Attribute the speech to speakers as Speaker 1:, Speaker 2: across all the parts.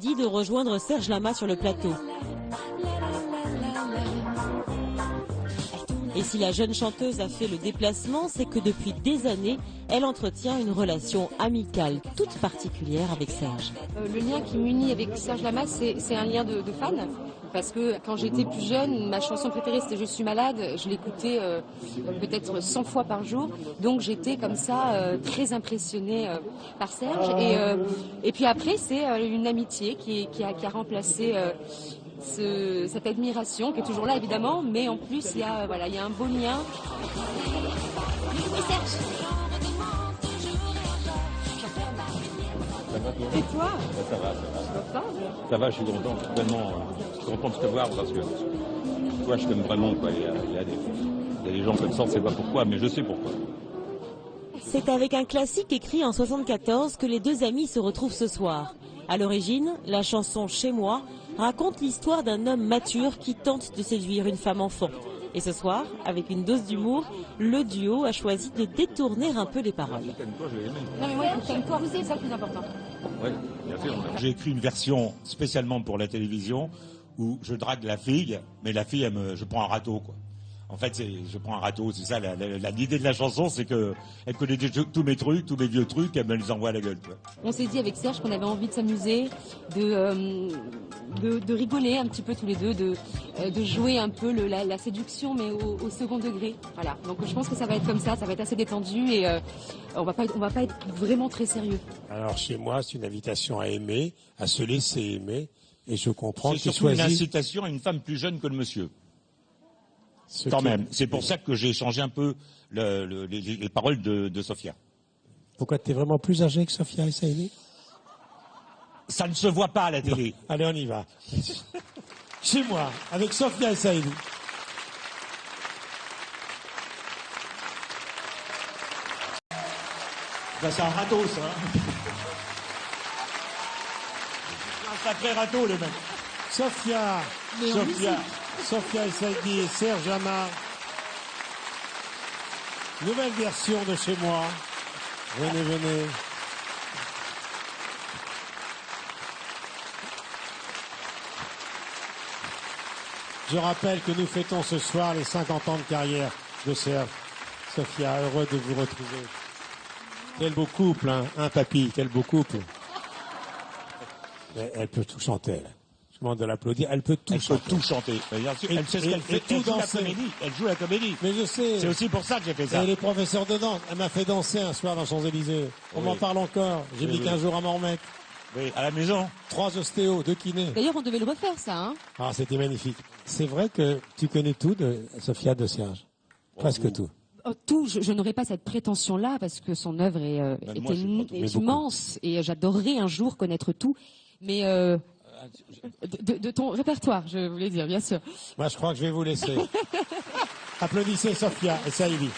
Speaker 1: Dit de rejoindre Serge Lama sur le plateau. Et si la jeune chanteuse a fait le déplacement, c'est que depuis des années, elle entretient une relation amicale toute particulière avec Serge.
Speaker 2: Le lien qui m'unit avec Serge Lama, c'est un lien de fan. Parce que quand j'étais plus jeune, ma chanson préférée c'était Je suis malade. Je l'écoutais peut-être 100 fois par jour. Donc j'étais comme ça très impressionnée par Serge. Et puis après, c'est une amitié qui a remplacé cette admiration qui est toujours là évidemment. Mais en plus, il y a un beau lien. Et Serge. Et toi?
Speaker 3: Ça va. Ça va, je suis content. Tellement, je suis content de te voir parce que toi, je t'aime vraiment. Quoi. Il y a des gens comme ça, on ne sait pas pourquoi, mais je sais pourquoi.
Speaker 1: C'est avec un classique écrit en 74 que les deux amis se retrouvent ce soir. À l'origine, la chanson Chez moi raconte l'histoire d'un homme mature qui tente de séduire une femme enfant. Et ce soir, avec une dose d'humour, le duo a choisi de détourner un peu les paroles.
Speaker 2: Non mais moi, il faut toi, c'est ça le plus important.
Speaker 3: Oui, bien sûr.
Speaker 4: J'ai écrit une version spécialement pour la télévision où je drague la fille, mais la fille, je prends un râteau, quoi. En fait, je prends un râteau, c'est ça. L'idée de la chanson, c'est qu'elle connaît tous mes trucs, tous mes vieux trucs, elle me les envoie à la gueule, quoi.
Speaker 2: On s'est dit avec Serge qu'on avait envie de s'amuser, de rigoler un petit peu tous les deux, de jouer un peu la séduction, mais au second degré. Voilà. Donc je pense que ça va être comme ça va être assez détendu et on va pas être vraiment très sérieux.
Speaker 5: Alors chez moi, c'est une invitation à aimer, à se laisser aimer, et je comprends
Speaker 4: C'est
Speaker 5: qu'il
Speaker 4: surtout une
Speaker 5: choisit.
Speaker 4: incitation à une femme plus jeune que le monsieur. Quand même. C'est pour ça que j'ai changé un peu les paroles de Sophia.
Speaker 5: Pourquoi tu es vraiment plus âgé que Sophia Essaïdi?
Speaker 4: Ça ne se voit pas à la télé.
Speaker 5: Allez, on y va. Chez moi, avec Sophia Essaïdi.
Speaker 4: Ben, c'est un râteau, ça. Un sacré râteau, le mec.
Speaker 5: Sophia Essaïdi et Serge Lama. Nouvelle version de Chez moi. Venez. Je rappelle que nous fêtons ce soir les 50 ans de carrière de Serge. Sophia, heureux de vous retrouver. Quel beau couple, hein, papy, quel beau couple. Mais elle peut tout chanter, elle. Je demande de l'applaudir. Elle peut tout chanter.
Speaker 4: Elle sait ce qu'elle fait. Elle joue la comédie. Elle joue la comédie.
Speaker 5: Mais je sais.
Speaker 4: C'est aussi pour ça que j'ai fait ça.
Speaker 5: Elle est professeure de danse. Elle m'a fait danser un soir dans Champs-Élysées. On m'en parle encore. J'ai mis 15 jours à m'en remettre.
Speaker 4: Oui, à la maison.
Speaker 5: 3 ostéos, 2 kinés.
Speaker 2: D'ailleurs, on devait le refaire ça, hein.
Speaker 5: Ah, c'était magnifique. C'est vrai que tu connais tout de Sophia de Serge. Presque tout.
Speaker 2: Tout, je n'aurais pas cette prétention-là parce que son œuvre est immense et j'adorerais un jour connaître tout. Mais de ton répertoire, je voulais dire, bien sûr.
Speaker 5: Moi, je crois que je vais vous laisser. Applaudissez Sophia et Saïdi.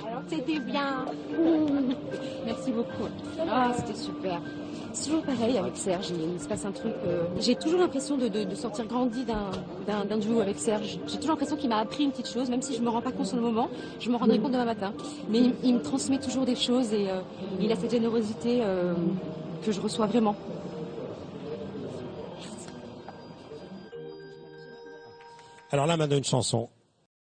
Speaker 2: Alors, c'était bien. Merci beaucoup. Ah, c'était super. C'est toujours pareil avec Serge, il se passe un truc. J'ai toujours l'impression de sortir grandi d'un duo avec Serge. J'ai toujours l'impression qu'il m'a appris une petite chose, même si je me rends pas compte sur le moment, je me rendrai compte demain matin. Mais il me transmet toujours des choses et il a cette générosité que je reçois vraiment.
Speaker 5: Alors là, maintenant, une chanson